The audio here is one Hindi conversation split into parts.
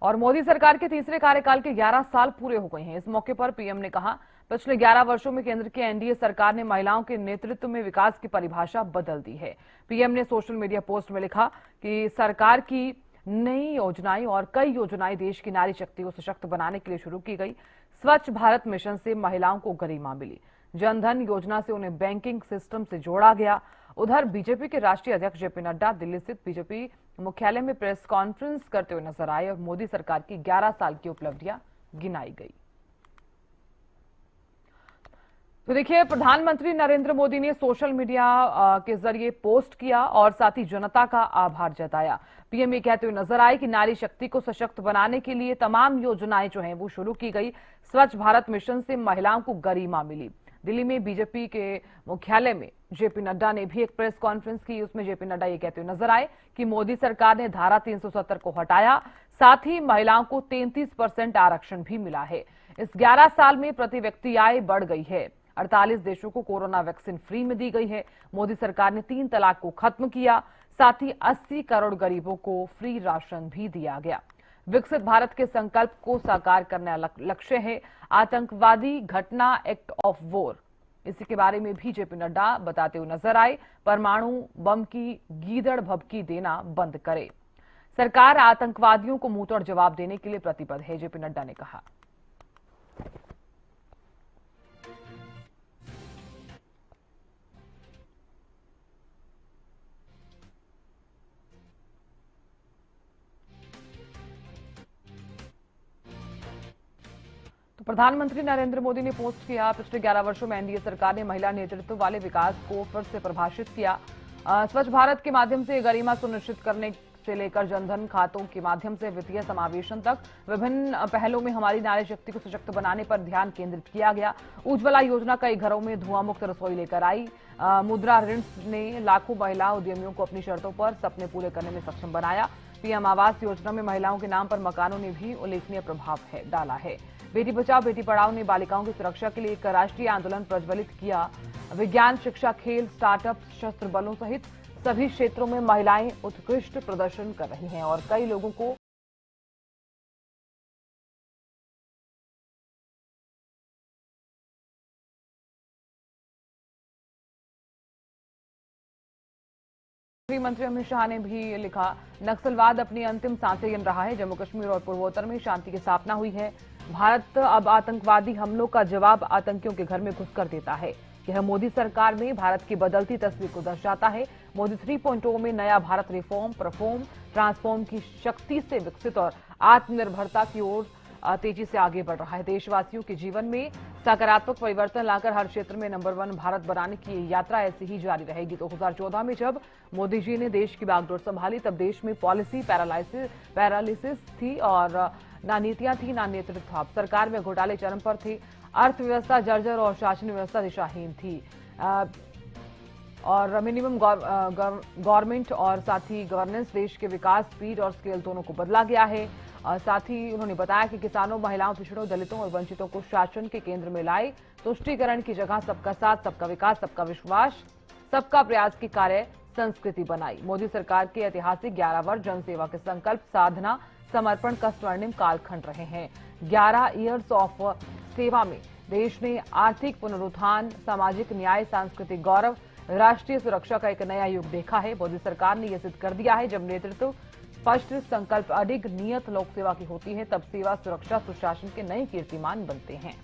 और मोदी सरकार के तीसरे कार्यकाल के 11 साल पूरे हो गए हैं। इस मौके पर पीएम ने कहा, पिछले 11 वर्षों में केंद्र की एनडीए सरकार ने महिलाओं के नेतृत्व में विकास की परिभाषा बदल दी है। पीएम ने सोशल मीडिया पोस्ट में लिखा कि सरकार की नई योजनाएं और कई योजनाएं देश की नारी शक्ति को सशक्त बनाने के लिए शुरू की गई। स्वच्छ भारत मिशन से महिलाओं को गरिमा मिली। जनधन योजना से उन्हें बैंकिंग सिस्टम से जोड़ा गया। उधर बीजेपी के राष्ट्रीय अध्यक्ष जेपी नड्डा दिल्ली स्थित बीजेपी मुख्यालय में प्रेस कॉन्फ्रेंस करते हुए नजर आए और मोदी सरकार की 11 साल की उपलब्धियां गिनाई गई। तो देखिए, प्रधानमंत्री नरेंद्र मोदी ने सोशल मीडिया के जरिए पोस्ट किया और साथ ही जनता का आभार जताया। पीएम ये कहते हुए नजर आए कि नारी शक्ति को सशक्त बनाने के लिए तमाम योजनाएं जो हैं वो शुरू की गई। स्वच्छ भारत मिशन से महिलाओं को गरिमा मिली। दिल्ली में बीजेपी के मुख्यालय में जेपी नड्डा ने भी एक प्रेस कॉन्फ्रेंस की। उसमें जेपी नड्डा ये कहते हुए नजर आए कि मोदी सरकार ने धारा 370 को हटाया, साथ ही महिलाओं को 33% आरक्षण भी मिला है। इस 11 साल में प्रति व्यक्ति आय बढ़ गई है। 48 देशों को कोरोना वैक्सीन फ्री में दी गई है। मोदी सरकार ने 3 तलाक को खत्म किया, साथ ही 80 करोड़ गरीबों को फ्री राशन भी दिया गया। विकसित भारत के संकल्प को साकार करने लक्ष्य है आतंकवादी घटना एक्ट ऑफ वॉर। इसी के बारे में भी जेपी नड्डा बताते हुए नजर आए। परमाणु बम की गीदड़ भभकी देना बंद करे। सरकार आतंकवादियों को मुंहतोड़ जवाब देने के लिए प्रतिबद्ध है, जेपी नड्डा ने कहा। तो प्रधानमंत्री नरेंद्र मोदी ने पोस्ट किया, पिछले 11 वर्षों में एनडीए सरकार ने महिला नेतृत्व वाले विकास को फिर से परिभाषित किया। स्वच्छ भारत के माध्यम से गरिमा सुनिश्चित करने से लेकर जनधन खातों के माध्यम से वित्तीय समावेशन तक विभिन्न पहलों में हमारी नारी शक्ति को सशक्त बनाने पर ध्यान केंद्रित किया गया। उज्ज्वला योजना कई घरों में धुआं मुक्त रसोई लेकर आई। मुद्रा ऋण ने लाखों महिला उद्यमियों को अपनी शर्तों पर सपने पूरे करने में सक्षम बनाया। पीएम आवास योजना में महिलाओं के नाम पर मकानों ने भी उल्लेखनीय प्रभाव डाला है। बेटी बचाओ बेटी पढ़ाओ ने बालिकाओं की सुरक्षा के लिए एक राष्ट्रीय आंदोलन प्रज्वलित किया। विज्ञान, शिक्षा, खेल, स्टार्टअप, सशस्त्र बलों सहित सभी क्षेत्रों में महिलाएं उत्कृष्ट प्रदर्शन कर रही हैं और कई लोगों को गृह मंत्री अमित शाह ने भी लिखा, नक्सलवाद अपनी अंतिम सांसें गिन रहा है। जम्मू कश्मीर और पूर्वोत्तर में शांति की स्थापना हुई है। भारत अब आतंकवादी हमलों का जवाब आतंकियों के घर में घुसकर देता है। यह मोदी सरकार में भारत की बदलती तस्वीर को दर्शाता है। मोदी 3.0 में नया भारत रिफॉर्म, परफॉर्म, ट्रांसफॉर्म की शक्ति से विकसित और आत्मनिर्भरता की ओर तेजी से आगे बढ़ रहा है। देशवासियों के जीवन में सकारात्मक परिवर्तन लाकर हर क्षेत्र में नंबर 1 भारत बनाने की ये यात्रा ऐसी ही जारी रहेगी। 2014 में जब मोदी जी ने देश की बागडोर संभाली तब देश में पॉलिसी पैरालिसिस थी और ना नीतियां थी ना नेतृत्व था। सरकार में घोटाले चरम पर थे, अर्थव्यवस्था जर्जर और शासन व्यवस्था दिशाहीन थी। और मिनिमम गवर्नमेंट और साथ ही गवर्नेंस, देश के विकास स्पीड और स्केल दोनों को बदला गया है। और साथ ही उन्होंने बताया कि किसानों, महिलाओं, पिछड़ों, दलितों और वंचितों को शासन के केंद्र में लाए। तुष्टीकरण की जगह सबका साथ, सबका विकास, सबका विश्वास, सबका प्रयास की कार्य संस्कृति बनाई। मोदी सरकार के ऐतिहासिक 11 वर्ष जनसेवा के संकल्प, साधना, समर्पण का स्वर्णिम कालखंड रहे हैं। 11 ईयर्स ऑफ सेवा में देश ने आर्थिक पुनरुत्थान, सामाजिक न्याय, सांस्कृतिक गौरव, राष्ट्रीय सुरक्षा का एक नया युग देखा है। मोदी सरकार ने यह सिद्ध कर दिया है, जब नेतृत्व स्पष्ट, संकल्प अडिग, नियत लोक सेवा की होती है तब सेवा, सुरक्षा, सुशासन के नए कीर्तिमान बनते हैं।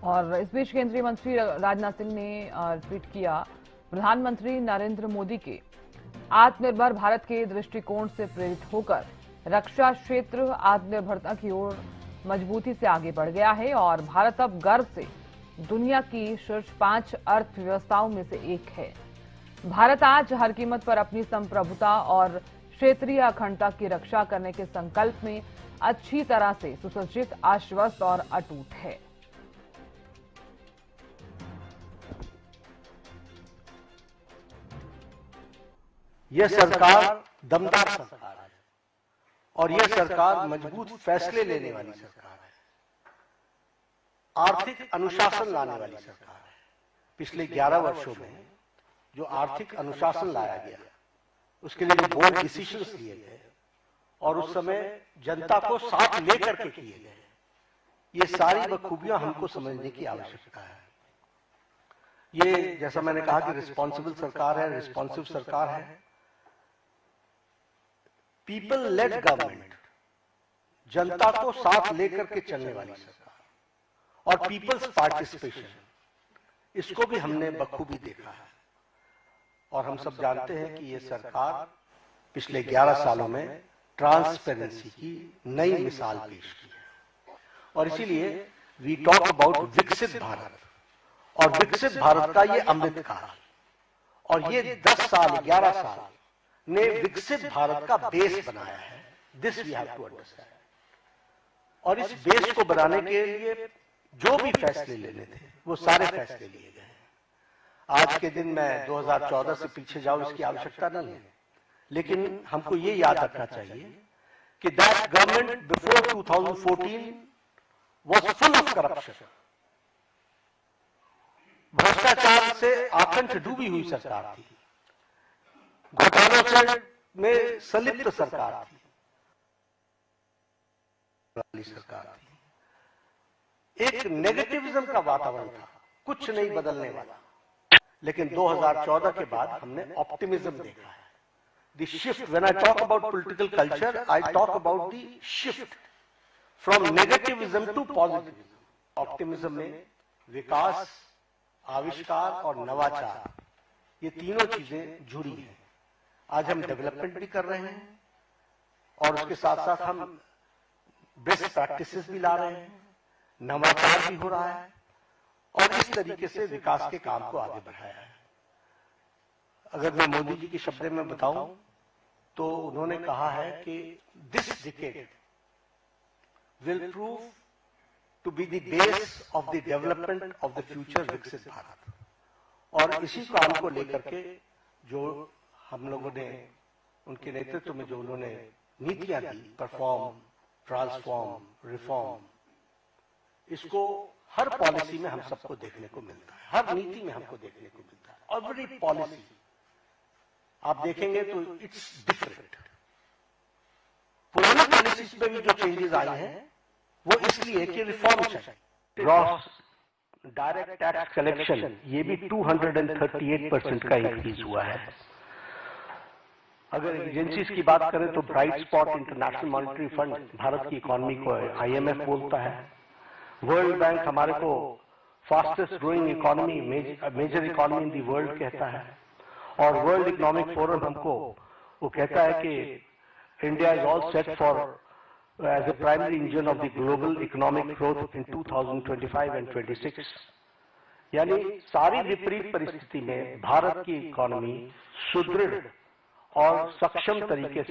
और इस बीच केंद्रीय मंत्री राजनाथ सिंह ने ट्वीट किया, प्रधानमंत्री नरेंद्र मोदी के आत्मनिर्भर भारत के दृष्टिकोण से प्रेरित होकर रक्षा क्षेत्र आत्मनिर्भरता की ओर मजबूती से आगे बढ़ गया है और भारत अब गर्व से दुनिया की शीर्ष 5 अर्थव्यवस्थाओं में से एक है। भारत आज हर कीमत पर अपनी संप्रभुता और क्षेत्रीय अखंडता की रक्षा करने के संकल्प में अच्छी तरह से सुसज्जित, आश्वस्त और अटूट है। यह सरकार दमदार सरकार है और यह सरकार मजबूत फैसले लेने वाली सरकार है, आर्थिक अनुशासन लाने वाली सरकार है। पिछले 11 वर्षों में जो आर्थिक अनुशासन लाया गया, उसके लिए जो बोल्ड डिसीजंस लिए गए और उस समय जनता को साथ लेकर के किए गए, ये सारी बखूबियां हमको समझने की आवश्यकता है। ये जैसा मैंने कहा कि रिस्पॉन्सिबल सरकार है, रिस्पॉन्सिव सरकार है, पीपल लेड गवर्नमेंट, जनता को साथ लेकर के चलने वाली सरकार और पीपल्स पार्टिसिपेशन, इसको भी हमने बखूबी देखा है। और हम सब जानते हैं कि ये सरकार पिछले 11 सालों में ट्रांसपेरेंसी की नई मिसाल पेश की है। और इसीलिए वी टॉक अबाउट विकसित भारत, और विकसित भारत का ये अमृत काल, और ये 10 साल 11 साल ने विकसित भारत का बेस बनाया है। This we have to understand. और इस बेस को बनाने के लिए जो भी फैसले लेने थे वो सारे फैसले लिए गए हैं। आज के दिन मैं 2014 से पीछे जाऊं, इसकी आवश्यकता नहीं है, लेकिन हमको ये याद रखना चाहिए कि that government before 2014 was full of corruption. भ्रष्टाचार से आकंठ डूबी हुई सरकार थी, घोटालों से में संलिप्त सरकार थी, सरकार थी। एक नेगेटिविज्म का वातावरण था, कुछ नहीं बदलने वाला। लेकिन 2014 के बाद हमने ऑप्टिमिज्म देखा है। The shift, when I talk about political culture, I talk about the shift from negativism to positivism. Optimism में विकास, आविष्कार और नवाचार, ये तीनों चीजें जुड़ी हैं। आज हम डेवलपमेंट भी कर रहे हैं और उसके साथ साथ हम बेस्ट प्रैक्टिसेस भी ला रहे हैं, नवाचार भी हो रहा है, और इस तरीके से विकास के काम को आगे बढ़ाया है। अगर मैं मोदी जी के शब्द में बताऊं तो उन्होंने कहा है कि this decade will prove to be the base of the development of the future विकसित भारत। और इसी काम को लेकर के जो हम लोगों ने, उनके नेतृत्व में जो उन्होंने नीतियां दी, परफॉर्म, ट्रांसफॉर्म, रिफॉर्म, इसको हर पॉलिसी में हम सबको देखने को मिलता है, हर नीति में हमको देखने को मिलता है। एवरी पॉलिसी आप देखेंगे तो इट्स डिफरेंट। पुरानी पॉलिसीज पे भी जो चेंजेस आए हैं वो इसलिए कि रिफॉर्म चाहिए। ग्रॉस डायरेक्ट टैक्स कलेक्शन, ये भी 238% का इंक्रीज हुआ है। अगर एजेंसीज की बात करें तो bright spot international monetary fund Bharat की इकोनॉमी को IMF बोलता है, वर्ल्ड बैंक हमारे को fastest growing economy, major economy in the world कहता है, और वर्ल्ड इकोनॉमिक फोरम हमको वो कहता है कि India is all set for as a primary engine of the global economic growth in 2025 and 26। यानी सारी विपरीत परिस्थिति में भारत की इकोनॉमी सुदृढ़ और सक्षम तरीके से